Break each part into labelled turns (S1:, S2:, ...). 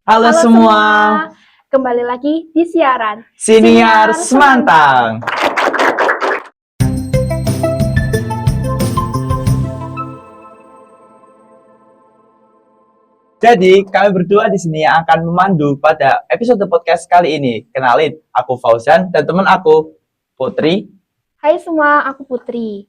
S1: Halo semua,
S2: Kembali lagi di siaran
S1: Siniar Semantang. Jadi, kami berdua di sini yang akan memandu pada episode podcast kali ini. Kenalin, aku Fauzan dan teman aku, Putri.
S2: Hai semua, aku Putri.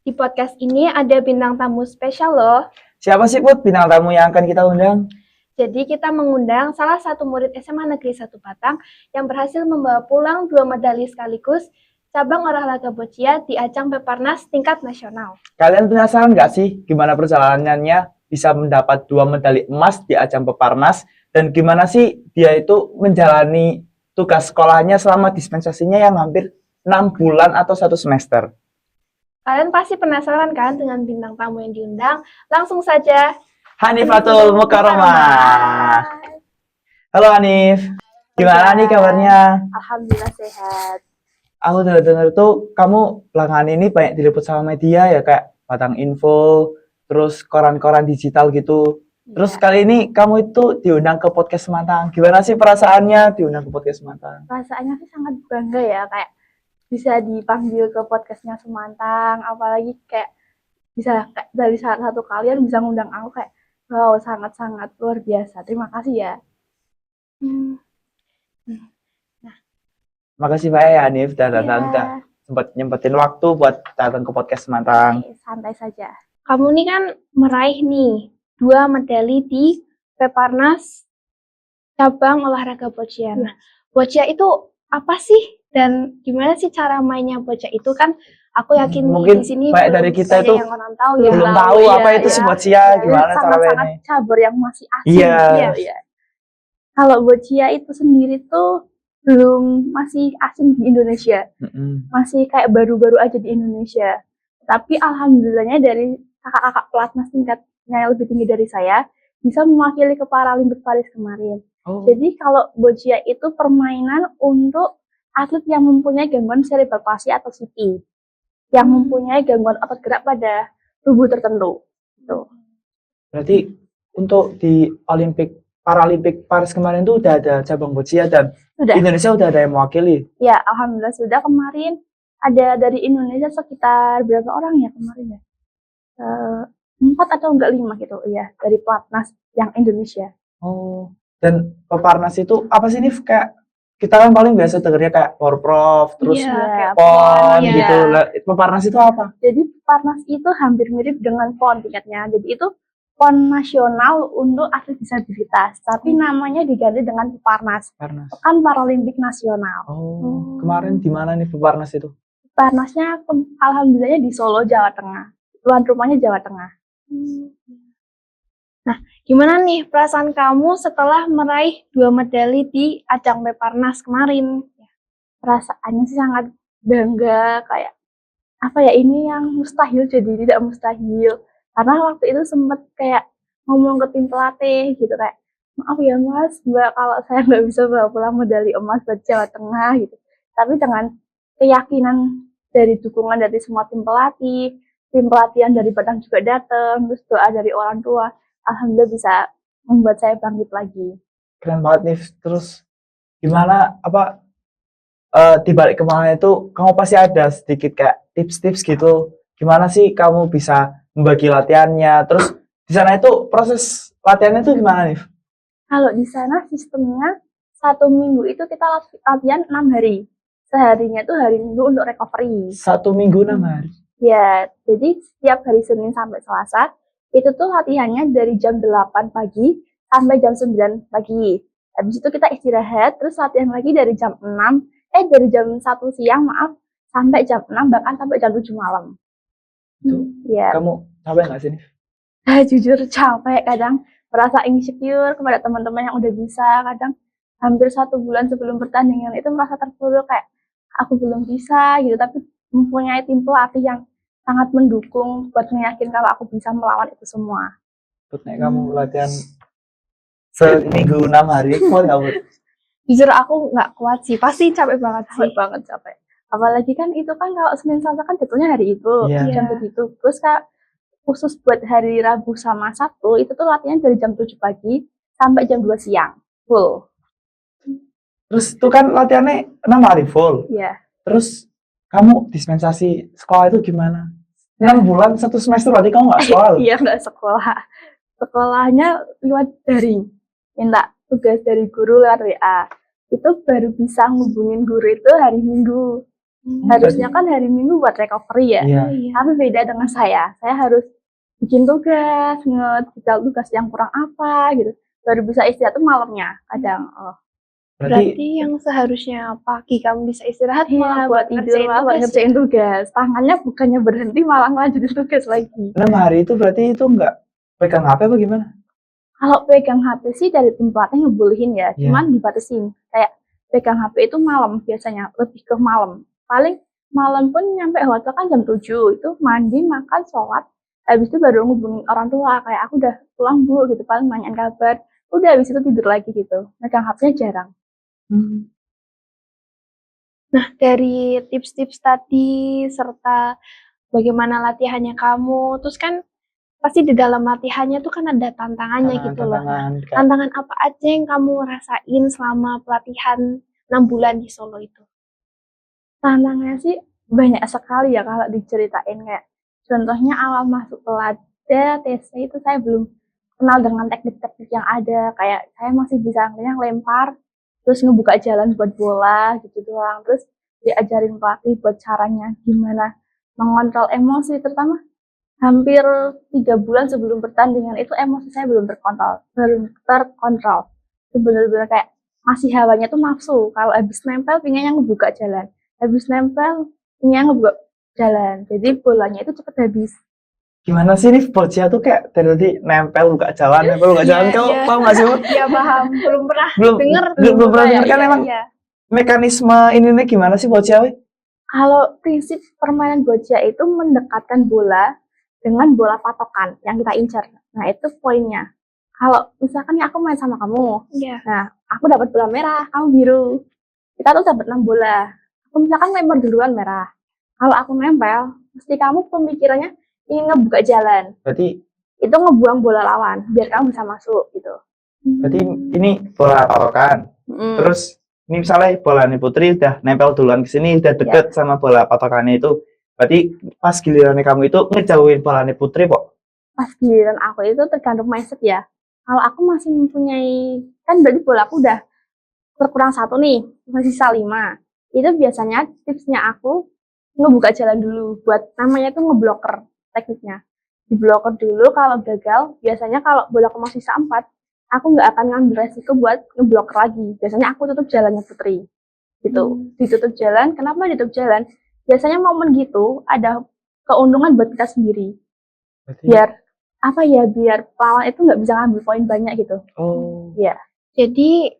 S2: Di podcast ini ada bintang tamu spesial loh.
S1: Siapa sih, Put, bintang tamu yang akan kita undang?
S2: Jadi kita mengundang salah satu murid SMA Negeri 1 Batang yang berhasil membawa pulang 2 medali sekaligus cabang olahraga boccia di ajang Peparnas tingkat nasional.
S1: Kalian penasaran nggak sih gimana perjalanannya bisa mendapat 2 medali emas di ajang Peparnas? Dan gimana sih dia itu menjalani tugas sekolahnya selama dispensasinya yang hampir 6 bulan atau 1 semester?
S2: Kalian pasti penasaran kan dengan bintang tamu yang diundang? Langsung saja.
S1: Hanifatul Mukarramah. Halo Hanif, gimana nih kabarnya?
S2: Alhamdulillah sehat.
S1: Aku dengar tuh kamu belakangan ini banyak diliput sama media ya, kayak Batang Info, terus koran-koran digital gitu. Terus kali ini kamu itu diundang ke podcast Semantang. Gimana sih perasaannya diundang ke podcast Semantang?
S2: Perasaannya sih sangat bangga ya, kayak bisa dipanggil ke podcastnya Semantang, apalagi kayak bisa kayak dari salah satu kalian bisa ngundang aku, kayak wow, sangat-sangat luar biasa. Terima kasih ya.
S1: Makasih banyak ya Hanif dan datang,
S2: Iya.
S1: udah sempat nyempetin waktu buat datang ke podcast Semantang.
S2: Oke, santai saja. Kamu nih kan meraih nih 2 medali di Peparnas cabang olahraga boccia. Nah, boccia itu apa sih? Dan gimana sih cara mainnya boccia itu? Kan aku yakin
S1: Mungkin
S2: di sini
S1: banyak
S2: belum
S1: dari kita
S2: banyak
S1: itu
S2: yang orang tahu ya.
S1: belum tahu apa itu sih boccia, gimana cara
S2: Sangat-sangat
S1: mainnya.
S2: cabur yang masih asing.
S1: Iya.
S2: Iya. Kalau boccia itu sendiri tuh belum masih asing di Indonesia. Masih kayak baru-baru aja di Indonesia. Tapi alhamdulillahnya dari kakak-kakak pelatnas tingkatnya yang lebih tinggi dari saya bisa mewakili ke Paralimpik Paris kemarin. Jadi kalau boccia itu permainan untuk atlet yang mempunyai gangguan cerebral palsy atau CP, yang mempunyai gangguan otot gerak pada tubuh tertentu. Gitu.
S1: Berarti untuk di Paralimpik Paris kemarin tuh udah ada cabang boccia dan
S2: Sudah.
S1: Indonesia udah ada yang mewakili.
S2: Ya, alhamdulillah sudah. Kemarin ada dari Indonesia sekitar berapa orang ya kemarin ya? 4 atau enggak 5 gitu ya, dari pelatnas yang Indonesia.
S1: Oh, dan Peparnas itu apa sih nih, kayak kita kan paling biasa dengernya kayak Porprov, terus
S2: Iya,
S1: PON
S2: iya.
S1: gitu. Lah, Peparnas itu apa?
S2: Jadi Peparnas itu hampir mirip dengan PON tingkatnya. Jadi itu PON nasional untuk atlet disabilitas, tapi namanya diganti dengan Peparnas.
S1: Peparnas.
S2: Kan Paralimpik Nasional.
S1: Kemarin di mana nih Peparnas itu?
S2: Peparnasnya alhamdulillahnya di Solo, Jawa Tengah. Tuan rumahnya Jawa Tengah. Nah, gimana nih perasaan kamu setelah meraih 2 medali di ajang Peparnas kemarin? Perasaannya sih sangat bangga, kayak apa ya, ini yang mustahil jadi tidak mustahil. Karena waktu itu sempat kayak ngomong ke tim pelatih gitu, kayak maaf ya mas, mbak, kalau saya nggak bisa bawa pulang medali emas buat Jawa Tengah gitu. Tapi dengan keyakinan dari dukungan dari semua tim pelatihan dari Padang juga datang, terus doa dari orang tua, alhamdulillah bisa membuat saya bangkit lagi.
S1: Keren banget nih. Terus gimana di balik kemarin itu kamu pasti ada sedikit kayak tips-tips gitu. Gimana sih kamu bisa membagi latihannya? Terus di sana itu proses latihannya itu gimana nih?
S2: Kalau di sana sistemnya 1 minggu itu kita latihan 6 hari. Seharinya tuh hari Minggu untuk recovery.
S1: 1 minggu 6 hari.
S2: Ya, jadi setiap hari Senin sampai Selasa itu tuh latihannya dari jam 8 pagi sampai jam 9 pagi. Habis itu kita istirahat, terus latihan lagi dari jam 1 siang sampai jam 6, bahkan sampai jam 7 malam.
S1: Itu kamu capek nggak sih nih?
S2: Jujur capek, kadang merasa insecure kepada teman-teman yang udah bisa, kadang hampir 1 bulan sebelum pertandingan itu merasa terpuruk, kayak aku belum bisa gitu, tapi mempunyai tim pelatih yang sangat mendukung buat meyakinkan kalau aku bisa melawan itu semua.
S1: Nek kamu latihan seminggu 6 hari, kuat nggak, Bud?
S2: Jujur aku nggak kuat sih, pasti capek banget. Apalagi kan itu kan kalau Senin Selasa kan jatuhnya hari itu, jam begitu. Terus kayak khusus buat hari Rabu sama Sabtu itu tuh latihan dari jam 7 pagi sampai jam 2 siang. full.
S1: Terus itu kan latihannya 6 hari full.
S2: Ya.
S1: Terus kamu dispensasi sekolah itu gimana? 6 bulan 1 semester berarti kamu nggak sekolah loh?
S2: Iya, nggak sekolah. Sekolahnya lewat daring. Minta tugas dari guru lewat WA. Itu baru bisa ngubungin guru itu hari Minggu. Harusnya kan hari Minggu buat recovery ya.
S1: Iya.
S2: Tapi beda dengan saya. Saya harus bikin tugas, ngetik tugas yang kurang apa gitu. Baru bisa istirahat tuh malamnya kadang.
S3: Berarti yang seharusnya pagi kamu bisa istirahat malah buat tidur,
S2: malah buat ngerjain tugas. Tangannya bukannya berhenti malah lanjutin tugas lagi.
S1: 6 hari itu berarti itu nggak pegang HP apa gimana?
S2: Kalau pegang HP sih dari tim pelatih ngebolehin ya,
S1: Iya.
S2: cuman dibatasin. Kayak pegang HP itu malam biasanya, lebih ke malam. Paling malam pun nyampe hotel kan jam 7, itu mandi, makan, sholat. Habis itu baru ngubungin orang tua, kayak aku udah pulang bu gitu, paling nanyain kabar. Udah habis itu tidur lagi gitu. Megang HP-nya jarang.
S3: Nah, dari tips-tips tadi serta bagaimana latihannya kamu, terus kan pasti di dalam latihannya tuh kan ada tantangannya gitu loh. Nah, tantangan apa aja yang kamu rasain selama pelatihan 6 bulan di Solo itu?
S2: Tantangannya sih banyak sekali ya kalau diceritain, kayak contohnya awal masuk Pelada TC itu saya belum kenal dengan teknik-teknik yang ada, kayak saya masih bisa lempar terus ngebuka jalan buat bola gitu doang. Terus diajarin pelatih buat caranya gimana mengontrol emosi, terutama hampir 3 bulan sebelum pertandingan itu emosi saya belum terkontrol. Itu benar-benar kayak masih hawanya tuh nafsu, kalau habis nempel pengennya ngebuka jalan, habis nempel pengennya ngebuka jalan, jadi bolanya itu cepet habis.
S1: Gimana sih nih bocah tuh kayak tadi nempel buka jalan, nempel buka jalan, kau paham nggak sih?
S3: Iya paham, belum pernah
S1: Belum
S3: denger.
S1: belum pernah denger kan
S3: Iya,
S1: emang
S3: iya.
S1: mekanisme ini nih gimana sih bocah?
S2: Kalau prinsip permainan bocah itu mendekatkan bola dengan bola patokan yang kita incar. Nah itu poinnya. Kalau misalkan ya aku main sama kamu,
S3: Iya.
S2: nah aku dapat bola merah, kamu biru, kita tuh dapat 6 bola. Aku misalkan lempar duluan merah. Kalau aku nempel, mesti kamu pemikirannya ingin ngebuka jalan.
S1: Berarti
S2: Itu ngebuang bola lawan biar kamu bisa masuk gitu.
S1: berarti ini bola patokan. Terus ini misalnya bola nih Putri udah nempel duluan ke sini, udah deket sama bola patokannya itu. Berarti pas gilirannya kamu itu ngejauhin bola nih Putri kok.
S2: Pas giliran aku itu tergantung mindset ya. Kalau aku masih mempunyai, kan berarti bola aku udah berkurang 1 nih, masih sisa 5. Itu biasanya tipsnya aku ngebuka jalan dulu, buat namanya tuh ngebloker tekniknya. Dibloker dulu, kalau gagal, biasanya kalau bola aku masih sisa 4, aku nggak akan ngambil resiko buat ngebloker lagi. Biasanya aku tutup jalannya Putri. Gitu. Ditutup jalan, kenapa ditutup jalan? Biasanya momen gitu ada keuntungan buat kita sendiri.
S1: Berarti,
S2: Biar lawan itu nggak bisa ngambil poin banyak gitu. Ya.
S3: Jadi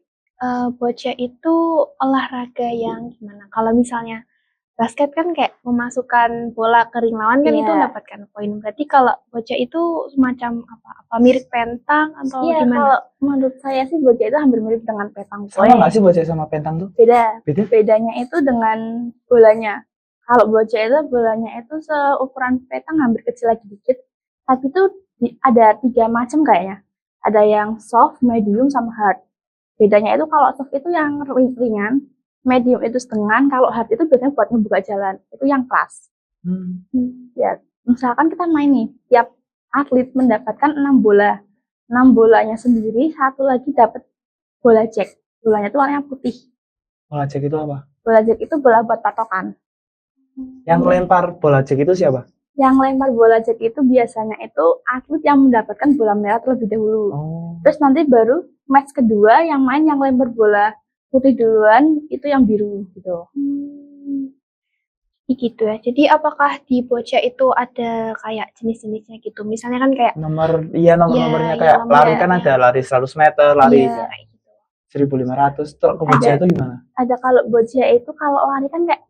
S3: bocah itu olahraga yang gimana? Kalau misalnya basket kan kayak memasukkan bola ke ring lawan kan itu mendapatkan poin. Berarti kalau bocah itu semacam apa mirip pentang atau
S2: Iya,
S3: gimana?
S2: kalau menurut saya sih bocah itu hampir mirip dengan petang.
S1: sama nggak sih bocah sama pentang tuh?
S2: Beda.
S1: Beda?
S2: Bedanya itu dengan bolanya. Kalau bocah itu bolanya itu seukuran petang, hampir kecil lagi dikit. Tapi itu ada 3 macam kayaknya. Ada yang soft, medium, sama hard. Bedanya itu kalau soft itu yang ringan, medium itu setengah, kalau hard itu biasanya buat ngebuka jalan. Itu yang keras. Ya, misalkan kita main nih, tiap atlet mendapatkan 6 bola. 6 bolanya sendiri, 1 lagi dapat bola jack. Bolanya itu warnanya putih.
S1: Bola jack itu apa?
S2: Bola jack itu bola buat patokan.
S1: Yang lempar bola jack itu siapa?
S2: Yang lempar bola jack itu biasanya itu atlet yang mendapatkan bola merah terlebih dahulu. Terus nanti baru match kedua yang main yang lempar bola putih duluan, itu yang biru gitu.
S3: Gitu ya. Jadi apakah di bocah itu ada kayak jenis-jenisnya gitu? Misalnya kan kayak
S1: nomornya kayak lari kan ada lari 100 meter, lari 1.500. Terus ke bocah itu gimana?
S2: Ada, kalau bocah itu kalau lari kan kayak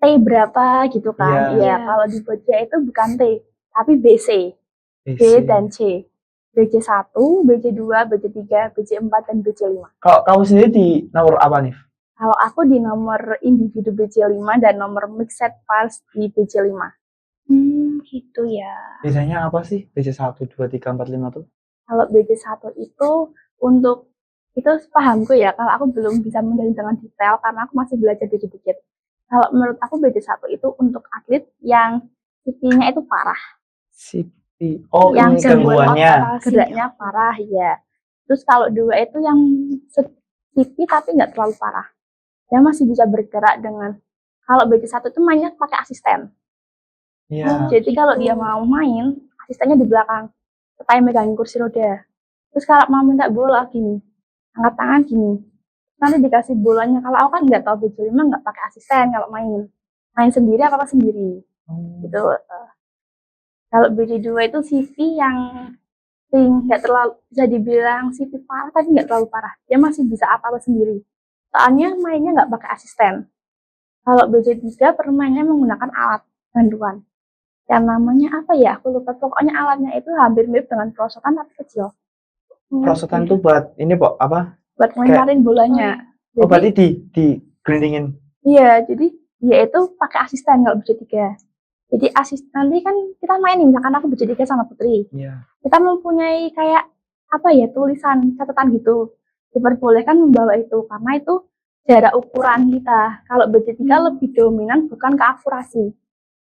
S2: T berapa gitu kan. Iya, kalau di bocah itu bukan T, tapi BC. B dan C. BC1, BC2, BC3, BC4, dan BC5.
S1: Kalau kamu sendiri di nomor apa nih?
S2: Kalau aku di nomor individu BC5 dan nomor mixed pars di BC5.
S3: Gitu ya.
S1: Biasanya apa sih BC1, 2, 3, 4, 5 tuh?
S2: Kalau BC1 itu untuk Itu pahamku ya, kalau aku belum bisa menjalin dengan detail karena aku masih belajar dikit-dikit. Kalau menurut aku BC1 itu untuk atlet yang CP-nya itu parah,
S1: CP. Oh,
S2: yang
S1: ini gangguannya.
S2: geraknya parah ya. Terus kalau 2 itu yang CP tapi nggak terlalu parah. Dia masih bisa bergerak dengan, kalau BC1 itu mainnya pakai asisten.
S1: Iya.
S2: Jadi kalau dia mau main, asistennya di belakang, supaya megangin kursi roda. Terus kalau mau minta bola gini, angkat tangan gini, nanti dikasih bolanya. Kalau aku kan nggak tahu BC5 nggak pakai asisten kalau main sendiri apa sendiri gitu. Kalau BC2 itu CV yang nggak terlalu bisa dibilang CV parah tapi nggak terlalu parah, dia masih bisa apa-apa sendiri, soalnya mainnya nggak pakai asisten. Kalau BC3 permainnya menggunakan alat bantuan yang namanya apa ya, aku lupa, pokoknya alatnya itu hampir mirip dengan perosotan tapi kecil.
S1: Perosotan tuh buat ini, Pok, apa?
S2: Buat ngelemparin bolanya.
S1: Oh, berarti di gelindingin.
S2: Iya, jadi dia itu pakai asisten kalau BC3. Jadi nanti kan kita main nih, misalkan aku BC3 sama Putri.
S1: Iya.
S2: Kita mempunyai kayak apa ya, tulisan catatan gitu. Diperbolehkan membawa itu karena itu jarak ukuran kita. Kalau BC3 lebih dominan bukan ke akurasi,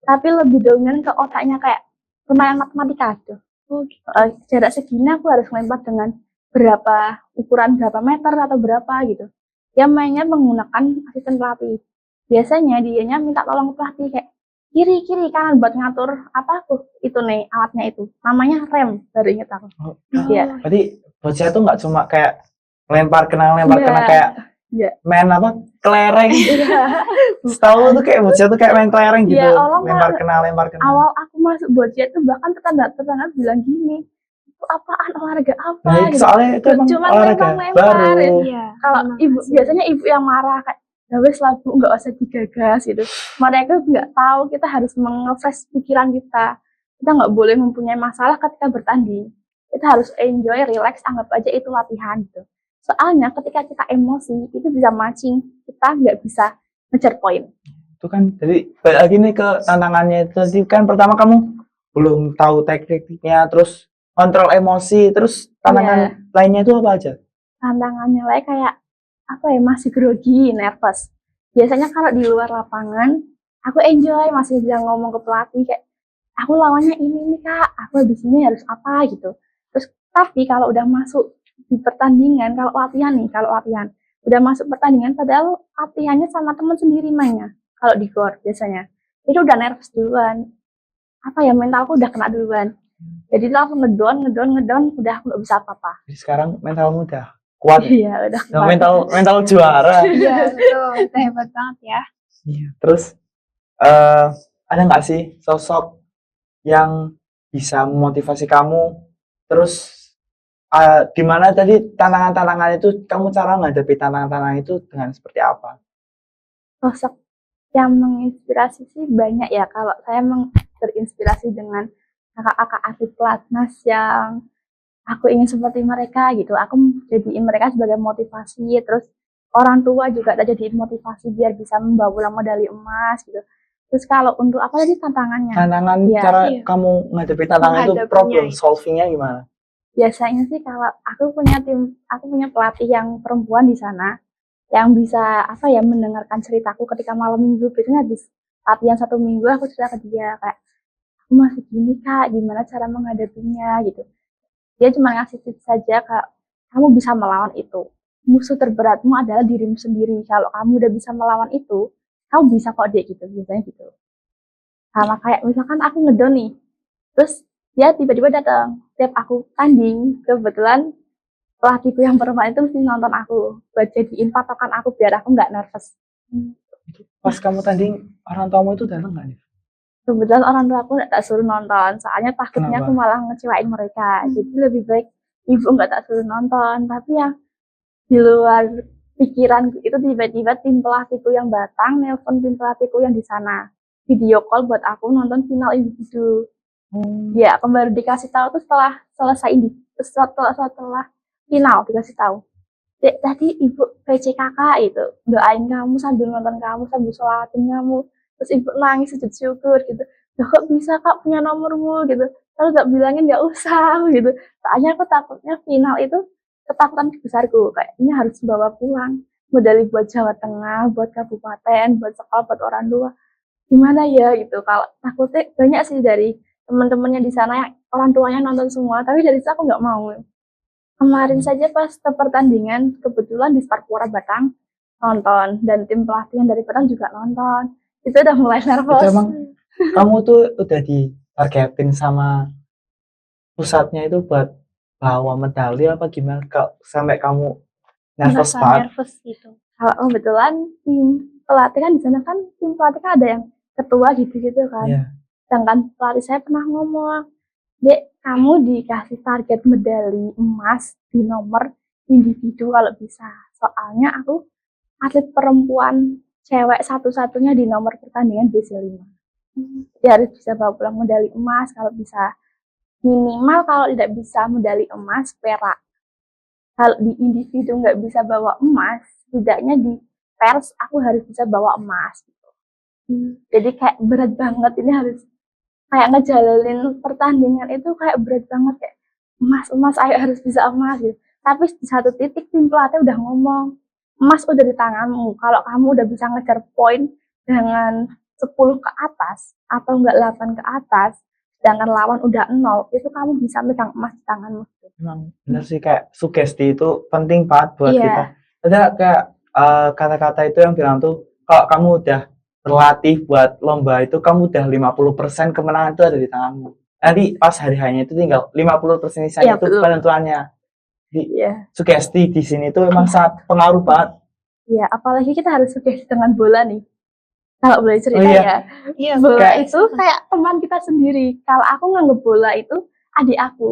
S2: tapi lebih dominan ke otaknya, kayak permainan matematika gitu. Jarak segini aku harus melempar dengan berapa ukuran, berapa meter atau berapa gitu. Dia mainnya menggunakan asisten pelatih. Biasanya dianya minta tolong pelatih kayak kiri kanan buat ngatur apa tuh itu nih alatnya, itu namanya rem, baru inget aku.
S1: Oh,
S2: Iya.
S1: berarti bocah tuh nggak cuma kayak lempar kena kayak main apa, kelereng. Setahu tuh kayak bocah tuh kayak main kelereng gitu.
S2: Iya, orang
S1: lempar kena.
S2: awal aku masuk bocah tuh bahkan tetangga bilang gini, itu apaan, olahraga apa
S1: Nah,
S2: gitu.
S1: soalnya itu emang
S2: Cuman
S1: olahraga
S2: lempar
S1: baru.
S2: ya. Kalau ibu biasanya ibu yang marah kayak, ya wes lah Bu, nggak usah digagas gitu. Mereka nggak tahu kita harus mengefresh pikiran kita. Kita nggak boleh mempunyai masalah ketika bertanding. Kita harus enjoy, relax, anggap aja itu latihan gitu. Soalnya ketika kita emosi itu bisa mancing, kita nggak bisa ngejar poin.
S1: Itu kan jadi balik lagi nih ke tantangannya itu tadi kan, pertama kamu belum tahu tekniknya, terus kontrol emosi, terus tantangan lainnya itu apa aja?
S2: Tantangannya lain kayak apa ya, masih grogi, nervous. Biasanya kalau di luar lapangan aku enjoy, masih bisa ngomong ke pelatih kayak, aku lawannya ini nih Kak, aku habis ini harus apa gitu. Terus tapi kalau udah masuk di pertandingan, kalau latihan udah masuk pertandingan padahal latihannya sama teman sendiri mainnya. Kalau di gor biasanya itu udah nervous duluan, apa ya, mentalku udah kena duluan. Jadi langsung ngedown, udah aku nggak bisa apa-apa.
S1: Jadi sekarang mentalmu udah kuat.
S2: Iya, udah
S1: Nah,
S2: kuat.
S1: mental juara.
S3: Iya, betul. Kita hebat banget ya.
S1: Iya. Terus ada nggak sih sosok yang bisa memotivasi kamu? Terus gimana tadi tantangan-tantangan itu, kamu cara menghadapi tantangan-tantangan itu dengan seperti apa?
S2: Sosok yang menginspirasi sih banyak ya. Kalau saya terinspirasi dengan kakak-kakak atlet pelatnas yang aku ingin seperti mereka gitu. Aku jadiin mereka sebagai motivasi. Terus orang tua juga tak jadiin motivasi biar bisa membawa pulang medali emas gitu. Terus kalau untuk apa tadi tantangannya?
S1: Tantangan
S2: Ya,
S1: cara kamu menghadapi tantangan itu, problem solvingnya gimana?
S2: biasanya sih kalau aku punya pelatih yang perempuan di sana yang bisa apa ya, mendengarkan ceritaku ketika malam minggu. Biasanya habis latihan 1 minggu aku cerita ke dia kayak, aku masih gini Kak, gimana cara menghadapinya gitu. Dia cuma ngasih tips saja, Kak, kamu bisa melawan itu. Musuh terberatmu adalah dirimu sendiri. Kalau kamu udah bisa melawan itu, kamu bisa kok deh gitu, biasanya gitu. Sama kayak misalkan aku ngedown nih, terus dia tiba-tiba datang. Setiap aku tanding, kebetulan pelatihku yang perempuan itu mesti nonton aku buat jadiin patokan aku biar aku nggak nervous.
S1: Pas kamu tanding, orang tuamu itu datang nggak nih?
S2: Kebetulan orang tua aku nggak tak suruh nonton, soalnya takutnya aku malah ngecewain mereka. Jadi lebih baik ibu nggak tak suruh nonton. Tapi yang di luar pikiran itu, tiba-tiba tim pelatihku yang Batang nelpon tim pelatihku yang di sana, video call buat aku nonton final individu. Ya, aku baru dikasih tahu tuh setelah selesai setelah final dikasih tahu. Dek, tadi ibu PC kakak itu doain kamu sambil nonton kamu, sambil sholatin kamu, terus ibu nangis sujud syukur gitu. Loh, kok bisa Kak punya nomormu gitu? Terus gak bilangin gak usah gitu. Soalnya aku takutnya final itu ketakutan besarku kayak ini harus bawa pulang medali buat Jawa Tengah, buat kabupaten, buat sekolah, buat orang tua. Gimana ya gitu. Kalau takutnya banyak sih dari teman-temannya di sana yang orang tuanya nonton semua, tapi dari situ aku nggak mau. Kemarin saja pas pertandingan kebetulan di Sparpura Batang nonton dan tim pelatihan dari Batang juga nonton. Itu udah mulai
S1: Itu
S2: nervous.
S1: emang kamu tuh udah ditargetin sama pusatnya itu buat bawa medali apa gimana kak sampai kamu nervous
S3: Merasa
S1: banget?
S3: nervous gitu.
S2: Kalau kebetulan tim pelatih kan di sana kan tim pelatih kan ada yang ketua gitu-gitu kan.
S1: Iya.
S2: Sedangkan pelatih saya pernah ngomong, Dek, kamu dikasih target medali emas di nomor individu kalau bisa. Soalnya aku atlet perempuan cewek satu-satunya di nomor pertandingan BC5. Dia harus bisa bawa pulang medali emas kalau bisa. Minimal kalau tidak bisa medali emas, perak. Kalau di individu nggak bisa bawa emas, setidaknya di pers aku harus bisa bawa emas. Gitu. Jadi kayak berat banget ini harus kayak ngejalanin pertandingan itu kayak berat banget kayak emas ayo harus bisa emas gitu. Tapi di satu titik tim pelatih udah ngomong emas udah di tanganmu kalau kamu udah bisa ngejar poin dengan 10 ke atas atau enggak 8 ke atas sedangkan lawan udah 0 itu kamu bisa megang emas di tanganmu.
S1: Emang bener sih kayak sugesti itu penting banget buat
S2: Iya.
S1: kita. Ada kayak kata-kata itu yang bilang tuh kalau kamu udah berlatih buat lomba itu kamu udah 50% kemenangan itu ada di tanganmu. Nanti pas hari hanya itu tinggal 50% sisanya
S2: Iya,
S1: itu
S2: betul.
S1: penentuannya. Jadi
S2: Iya.
S1: sugesti di sini tuh emang sangat pengaruh banget.
S2: Iya, apalagi kita harus sukses dengan bola nih. Kalau boleh cerita
S1: Oh iya.
S2: ya,
S3: Iya,
S2: bola
S1: Kayak-
S2: itu kayak teman kita sendiri. Kalau aku nganggep bola itu adik aku.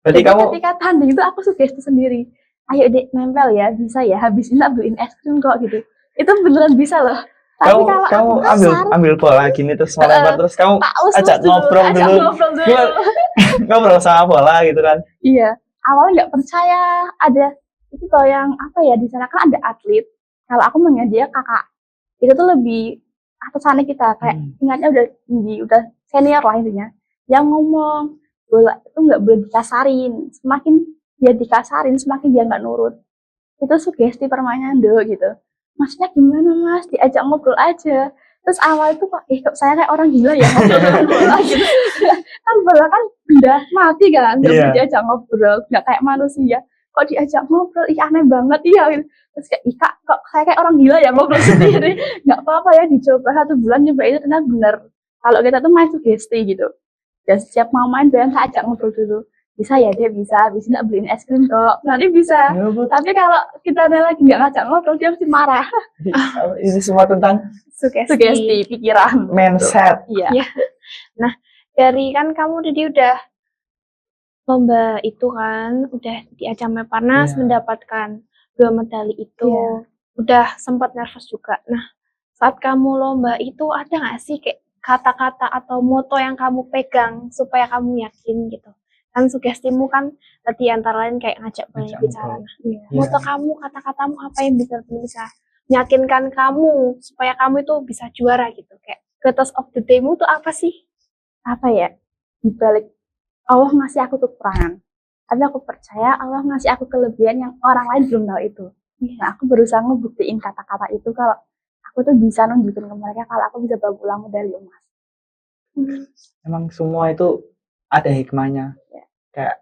S1: Berarti
S2: Jadi
S1: kamu
S2: ketika tanding itu aku sugesti sendiri. Ayo dek nempel ya, bisa ya. Habis ini tak beliin es krim kok gitu. Itu beneran bisa loh. Tapi
S1: kamu
S2: kalau
S1: kamu
S2: aku kasar,
S1: ambil bola gini terus melempar terus kamu
S2: tak us
S1: ajak ngobrol
S2: ajak
S1: dulu.
S2: ngobrol dulu.
S1: Gua- ngobrol sama bola gitu kan.
S2: Iya, awalnya nggak percaya ada itu toh yang apa ya di sana kan ada atlet. Kalau aku mengingat dia kakak, itu tuh lebih atasannya kita kayak ingatnya udah tinggi, udah senior lah intinya. Yang ngomong bola itu nggak boleh dikasarin. Semakin dia dikasarin, semakin dia nggak nurut. Itu sugesti permainan do gitu. Maksudnya gimana mas? Diajak ngobrol aja. Terus awal itu kok saya kayak orang gila ya ngobrol dengan bola gitu. Kan bola kan benda mati kan, nggak
S1: Iya.
S2: boleh diajak ngobrol, nggak kayak manusia. Kok diajak ngobrol, ih aneh banget iya. Gitu. Terus kayak, ih kak, kok saya kayak orang gila ya ngobrol sendiri. Nggak apa-apa ya dicoba 1 bulan nyoba itu ternyata bener. Kalau kita tuh main sugesti gitu. Dan setiap mau main biar saya ajak ngobrol dulu. Bisa ya dia bisa nggak beliin es krim kok. Nanti bisa.
S1: Ya, Bu.
S2: Tapi kalau kita lagi nggak ngajak ngobrol dia mesti marah.
S1: Ini semua tentang
S2: Sugesti pikiran.
S1: mindset.
S2: Iya.
S3: Iya. Nah, dari kan kamu tadi udah lomba itu kan, udah di ajang Meparnas
S1: Iya.
S3: mendapatkan 2 medali itu.
S2: Iya.
S3: Udah sempat nervous juga. Nah, saat kamu lomba itu ada nggak sih kayak kata-kata atau moto yang kamu pegang supaya kamu yakin gitu? Kan sugestimu kan tadi antara lain kayak ngajak banyak
S1: Ngajak
S3: bicara.
S1: ngobrol.
S3: Nah,
S2: Iya.
S3: moto kamu, kata-katamu apa yang bisa meyakinkan kamu supaya kamu itu bisa juara gitu? Kayak greatest of the day-mu tuh apa sih?
S2: Apa ya? Di balik Allah ngasih aku kekurangan. Tapi aku percaya Allah ngasih aku kelebihan yang orang lain belum tahu itu. Nah, aku berusaha ngebuktiin kata-kata itu kalau aku tuh bisa nunjukin ke mereka kalau aku bisa bawa pulang medali emas.
S1: Emang semua itu ada hikmahnya.
S2: Ya.
S1: Kayak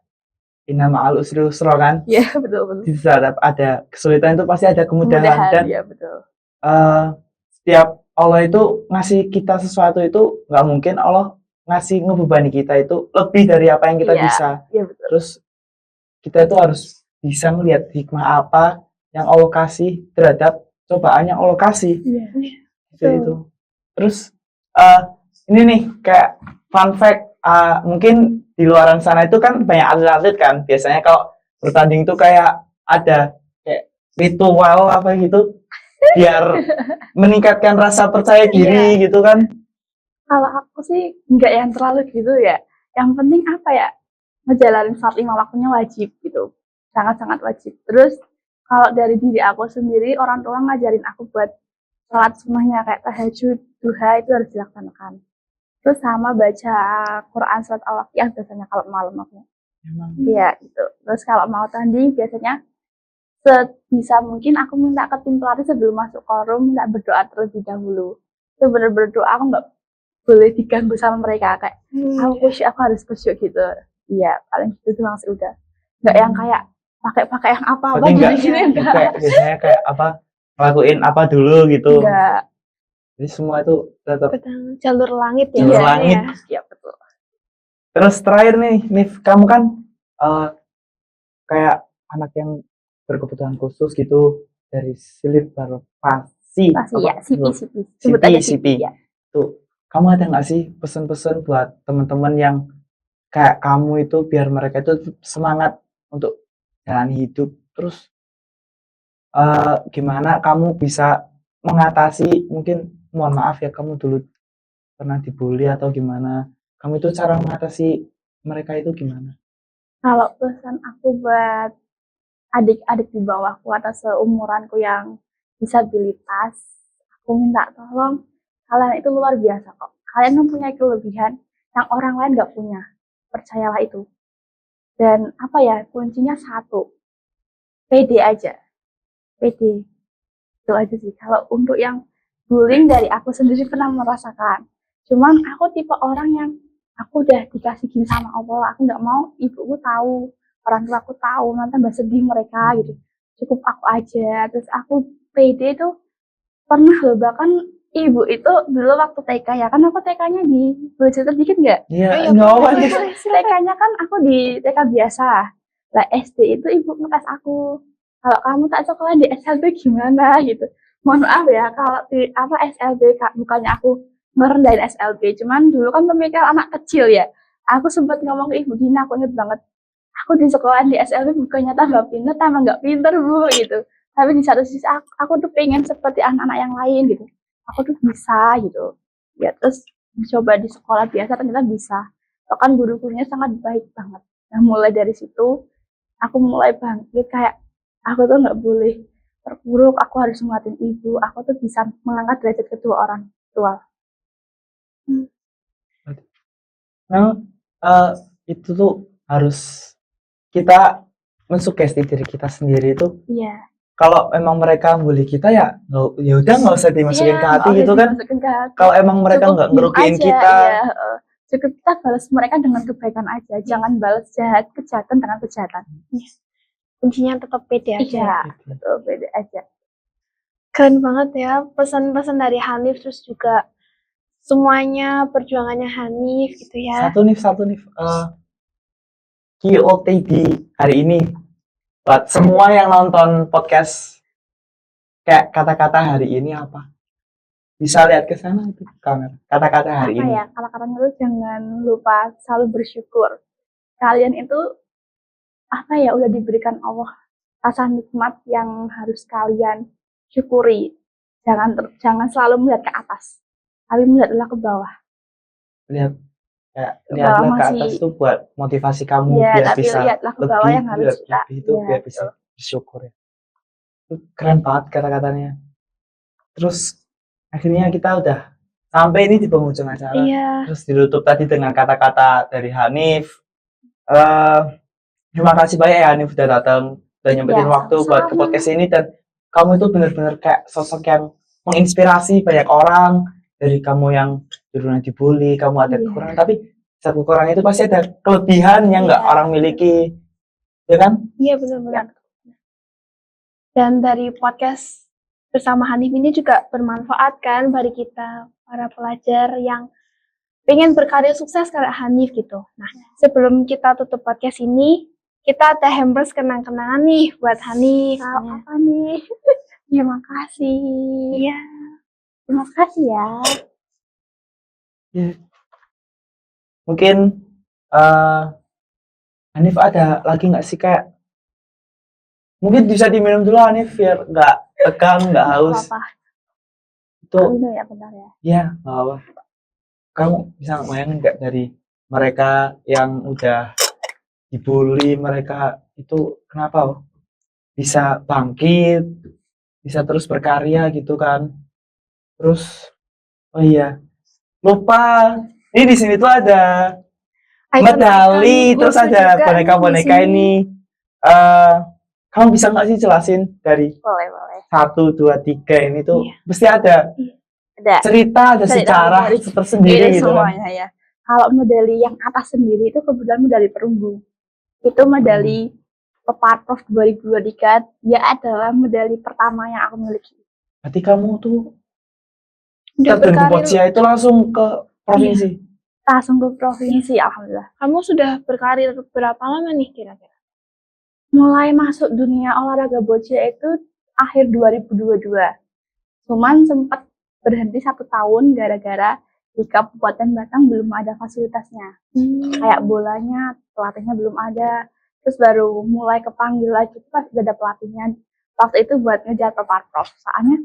S1: inama al usri yusra kan.
S2: Iya, betul.
S1: Di saat ada kesulitan itu pasti ada kemudahan dan
S2: ya betul.
S1: setiap Allah itu ngasih kita sesuatu itu nggak mungkin Allah ngasih ngebebani kita itu lebih dari apa yang kita
S2: Iya.
S1: bisa.
S2: Iya, betul.
S1: Terus kita itu harus bisa melihat hikmah apa yang Allah kasih terhadap cobaan yang Allah kasih.
S2: Iya.
S1: Itu. Terus ini nih kayak fun fact, mungkin di luaran sana itu kan banyak atlet-atlet kan. Biasanya kalau bertanding itu kayak ada kayak ritual apa gitu biar meningkatkan rasa percaya diri gitu kan.
S2: Kalau aku sih nggak yang terlalu gitu ya. Yang penting apa ya? Ngejalanin sholat 5 waktunya wajib gitu. Sangat-sangat wajib. Terus kalau dari diri aku sendiri, orang tua ngajarin aku buat sholat sunnahnya kayak tahajud, duha itu harus dilaksanakan. Terus sama baca Quran surat Al-Waqiah biasanya kalau malam aku.
S1: Emang.
S2: Iya gitu. Terus kalau mau tanding biasanya sebisa mungkin aku minta ke tim pelatih sebelum masuk forum, minta berdoa terlebih dahulu. Itu bener-bener doa, aku nggak boleh diganggu sama mereka, kayak aku khusyuk, aku harus khusyuk gitu. Iya, paling gitu doang sih udah. Nggak yang kayak pakai yang apa-apa
S1: Berarti enggak
S2: gini-gini, enggak.
S1: kayak biasanya kayak apa ngelakuin apa dulu gitu.
S2: Enggak.
S1: Jadi semua itu tetap
S3: Betul. Jalur langit ya.
S1: jalur
S2: Iya,
S1: langit.
S3: Ya.
S2: Iya betul.
S1: Terus terakhir nih, Nif, kamu kan kayak anak yang berkebutuhan khusus gitu dari Silip Barvasi
S2: Pasti ya, sipi. Sebut
S1: Sipi,
S2: aja
S1: Sipi.
S2: sipi ya.
S1: Tuh, kamu ada nggak sih pesan-pesan buat teman-teman yang kayak kamu itu biar mereka itu semangat untuk jalani hidup? Terus gimana kamu bisa mengatasi, mungkin mohon maaf ya kamu dulu pernah dibully atau gimana? Kamu itu cara mengatasi mereka itu gimana?
S2: Kalau pesan aku buat adik-adik di bawahku atau seumuranku yang disabilitas, aku minta tolong, kalian itu luar biasa kok. Kalian mempunyai kelebihan yang orang lain nggak punya. Percayalah itu. Dan apa ya, kuncinya satu, pede aja. Pede. Itu aja sih. Kalau untuk yang bullying dari aku sendiri pernah merasakan. Cuman aku tipe orang yang aku udah dikasih gini sama Allah, aku nggak mau ibuku tahu, orang tua aku tahu, nanti tambah sedih mereka gitu. Cukup aku aja. Terus aku pede tuh pernah loh, bahkan ibu itu dulu waktu TK ya, kan aku TK-nya di boleh cerita dikit nggak?
S1: Iya,
S3: iya,
S1: nggak apa
S3: boleh,
S1: Nif.
S3: boleh.
S2: TK-nya kan aku di TK biasa. Lah SD itu ibu ngetes aku. Kalau kamu tak sekolah di SLB gimana gitu. Mohon maaf ya kalau di apa SLB bukannya aku merendahin SLB, cuman dulu kan pemikiran anak kecil ya. Aku sempat ngomong ke ibu gini, aku inget banget. Aku di sekolah di SLB bukannya tambah pinter, tambah nggak pinter bu gitu. Tapi di satu sisi aku tuh pengen seperti anak-anak yang lain gitu. Aku tuh bisa gitu. Ya terus coba di sekolah biasa ternyata bisa. Bahkan guru-gurunya sangat baik banget. Nah mulai dari situ aku mulai bangkit, kayak aku tuh nggak boleh terpuruk, aku harus nguatin ibu, aku tuh bisa mengangkat derajat kedua orang tua.
S1: Nah, itu tuh harus kita mensugesti diri kita sendiri itu.
S2: Iya.
S1: Kalau emang mereka bully kita ya ya udah nggak usah dimasukin ke hati
S2: Nggak
S1: gitu
S2: usah
S1: kan.
S2: dimasukin ke hati.
S1: Kalau emang mereka
S2: Cukup
S1: nggak
S2: diem
S1: ngerugiin
S2: aja,
S1: kita,
S2: iya, cukup kita balas mereka dengan kebaikan aja, jangan balas kejahatan dengan kejahatan.
S3: Kuncinya tetap pede aja.
S2: Iya, betul, beda aja.
S3: Keren banget ya pesan-pesan dari Hanif, terus juga semuanya perjuangannya Hanif gitu ya.
S1: satu nih QOT di hari ini buat semua yang nonton podcast, kayak kata-kata hari ini apa? Bisa lihat ke sana itu kamera. Kata-kata hari
S2: Apa
S1: ini.
S2: ya, kata-katanya itu jangan lupa selalu bersyukur. Kalian itu apa ya, udah diberikan Allah rasa nikmat yang harus kalian syukuri. Jangan selalu melihat ke atas, tapi melihatlah ke bawah.
S1: Lihat kayak
S2: Ke
S1: lihatlah
S2: bawah
S1: ke atas
S2: masih,
S1: tuh buat motivasi kamu
S2: ya,
S1: biar
S2: tapi
S1: bisa
S2: lihatlah ke bawah
S1: lebih
S2: yang harus kita.
S1: lebih itu
S2: Ya,
S1: biar bisa
S2: betul.
S1: bersyukur ya. Itu keren banget kata-katanya. Terus akhirnya kita udah sampai ini di penghujung acara.
S3: Iya.
S1: Terus ditutup tadi dengan kata-kata dari Hanif. Terima kasih banyak ya Hanif udah datang, udah nyempetin
S2: Ya,
S1: waktu buat ke
S2: sama-sama.
S1: podcast ini, dan kamu itu benar-benar kayak sosok yang menginspirasi banyak orang. Dari kamu yang dulunya dibully, kamu ada
S2: Iya.
S1: kekurangan, tapi setiap kekurangan itu pasti ada kelebihan yang nggak
S2: Iya.
S1: orang miliki, ya kan?
S3: Iya benar-benar. Dan dari podcast bersama Hanif ini juga bermanfaat kan bagi kita para pelajar yang pengen berkarya sukses kayak Hanif gitu. Nah, sebelum kita tutup podcast ini, kita ada hampers kenang-kenangan nih buat Hanif.
S2: Apa nih? Terima kasih.
S3: Iya.
S2: Terima kasih ya.
S1: Mungkin Hanif ada lagi nggak sih, kayak mungkin bisa diminum dulu Hanif biar nggak tegang, nggak haus.
S2: Apa-apa.
S1: Itu
S2: Minum ya, bentar ya.
S1: ya nggak apa. Kamu bisa bayangin nggak dari mereka yang udah dibully, mereka itu kenapa bisa bangkit, bisa terus berkarya gitu kan. Terus oh iya, lupa ini di sini tuh ada medali,
S2: icon-icon
S1: terus
S2: khusus
S1: ada
S2: juga
S1: boneka-boneka
S2: di sini.
S1: ini. Eh, kamu bisa nggak sih jelasin dari
S3: Boleh, boleh.
S1: 1, 2, 3 ini tuh
S2: Iya.
S1: pasti ada
S3: Ada
S1: cerita, ada
S3: cerita
S1: sejarah
S3: dari
S1: tersendiri
S3: ini
S1: gitu kan.
S3: semuanya ya. Kalau medali yang atas sendiri itu kebetulan medali perunggu. Itu medali Peparprov 2023, dia adalah medali pertama yang aku miliki.
S1: Berarti kamu tuh
S2: Udah
S1: terjun ke
S2: berkarir,
S1: boccia itu langsung ke provinsi.
S3: Langsung ke provinsi, alhamdulillah.
S2: kamu sudah berkarir berapa lama nih kira-kira?
S3: Mulai masuk dunia olahraga boccia itu akhir 2022. Cuman sempat berhenti 1 tahun gara-gara di Kabupaten Batang belum ada fasilitasnya. Kayak bolanya, pelatihnya belum ada. Terus baru mulai kepanggil lagi pas udah ada pelatihnya. Waktu itu buat ngejar Peparprov. Soalnya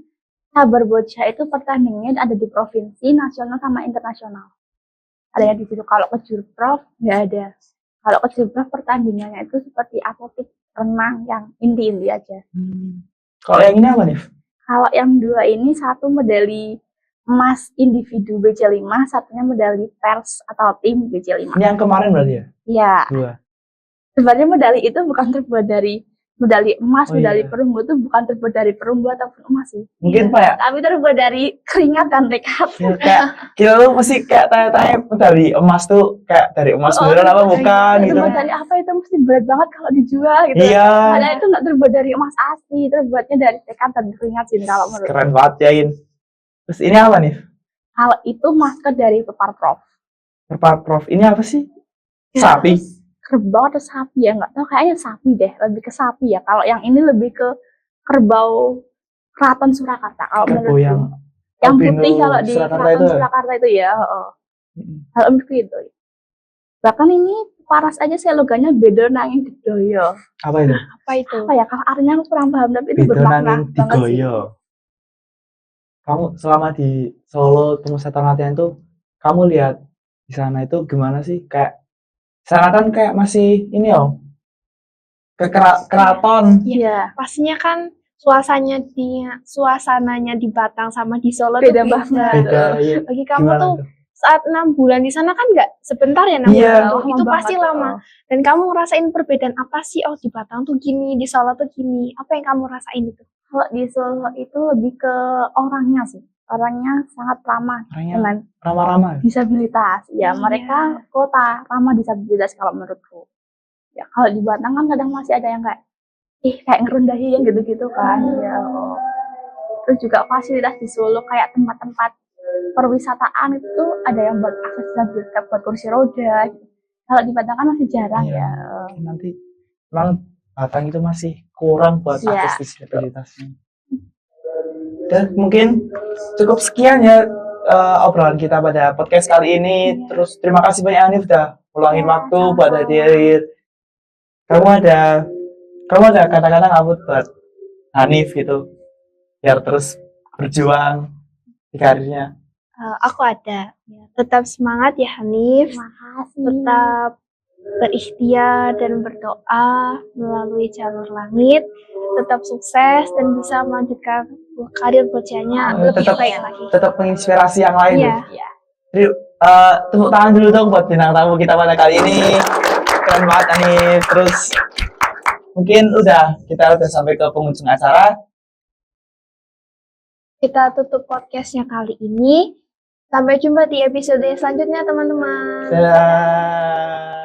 S3: sabar boccia itu pertandingannya ada di provinsi, nasional sama internasional. Ada yang di situ. Kalau ke Jurprov nggak ada. Kalau ke Jurprov pertandingannya itu seperti atletik, renang yang inti-inti aja.
S1: Kalau yang ini apa nih?
S3: Kalau yang dua ini satu medali emas individu BC5, satunya medali pers atau tim BC5.
S1: Ini yang kemarin berarti ya?
S3: Iya.
S1: 2.
S3: Sebenarnya medali itu bukan terbuat dari medali emas,
S1: Oh,
S3: medali
S1: iya.
S3: perunggu itu bukan terbuat dari perunggu ataupun emas sih.
S1: Mungkin Pak ya?
S3: Tapi terbuat dari keringat dan tekad.
S1: Ya, kayak kita tuh mesti kayak tanya-tanya dari emas tuh kayak dari emas beneran apa bukan gitu.
S3: Terbuat dari apa itu mesti berat banget kalau dijual gitu.
S1: Iya.
S3: Padahal itu nggak terbuat dari emas asli, terbuatnya dari tekad dan keringat sih kalau menurut.
S1: Keren banget ya In. Terus ini apa nih?
S3: Kalau itu masker dari Peparprov.
S1: Peparprov. Ini apa sih?
S3: Ya,
S1: Sapi.
S3: Kerbau atau sapi ya, nggak tahu, kayaknya sapi deh, lebih ke sapi ya. Kalau yang ini lebih ke kerbau Keraton Surakarta kalau
S1: Kerbau
S3: menurutku.
S1: yang
S3: Yang
S1: albino
S3: putih kalau di
S1: Surakarta
S3: Keraton
S1: itu.
S3: Surakarta itu ya. Kalau menurutku itu. Bahkan ini paras aja slogannya beda nanging didoyo.
S1: Apa itu?
S2: Apa itu?
S3: Apa ya, kalau artinya aku kurang paham, tapi itu
S1: Beda
S3: bermakna
S1: nanging
S3: banget sih.
S1: digoyo. Kamu selama di Solo pemusatan latihan tuh, kamu lihat di sana itu gimana sih? Kayak sana kan kayak masih ini loh, ke keraton.
S3: Iya.
S2: Pastinya kan suasananya di Batang sama di Solo
S3: Beda
S2: tuh
S3: banget.
S1: Beda ya.
S2: Bagi kamu
S1: Gimana
S2: tuh
S1: tuh?
S2: saat 6 bulan di sana kan nggak sebentar ya 6
S1: Iya.
S2: bulan tuh. Itu pasti lama. Dan kamu ngerasain perbedaan apa sih? Oh, di Batang tuh gini, di Solo tuh gini. Apa yang kamu rasain itu?
S3: Kalau di Solo itu lebih ke orangnya sih. Orangnya sangat ramah
S1: Orangnya
S3: dengan
S1: ramah-ramah.
S3: disabilitas. Ya,
S2: Iya.
S3: mereka kota ramah disabilitas kalau menurutku. Ya, kalau di Batang kan kadang masih ada yang kayak kayak ngerendahin gitu-gitu kan. Ya. Terus juga fasilitas di Solo kayak tempat-tempat perwisataan itu tuh ada yang buat akses disabilitas, buat kursi roda. Kalau di Batang kan masih jarang
S1: Iya.
S3: ya.
S1: Mungkin nanti memang Batang itu masih kurang buat
S3: Iya.
S1: akses disabilitasnya. Dan mungkin cukup sekian ya obrolan kita pada podcast kali ini. Terus terima kasih banyak Hanif udah meluangin waktu buat hadir. Kamu ada kata-kata nggak buat Hanif gitu biar terus berjuang di karirnya?
S2: Aku ada. Ya, tetap semangat ya Hanif.
S3: Makasih.
S2: Tetap berikhtiar dan berdoa melalui jalur langit. Tetap sukses dan bisa melanjutkan karir boccianya lebih
S1: tetap
S2: baik lagi.
S1: tetap menginspirasi yang lain.
S2: Iya.
S1: Jadi, tepuk tangan dulu dong buat bintang tamu kita pada kali ini. Keren banget Hanif. Terus mungkin kita udah sampai ke penghujung acara.
S2: Kita tutup podcastnya kali ini. Sampai jumpa di episode selanjutnya teman-teman.
S1: Dadah.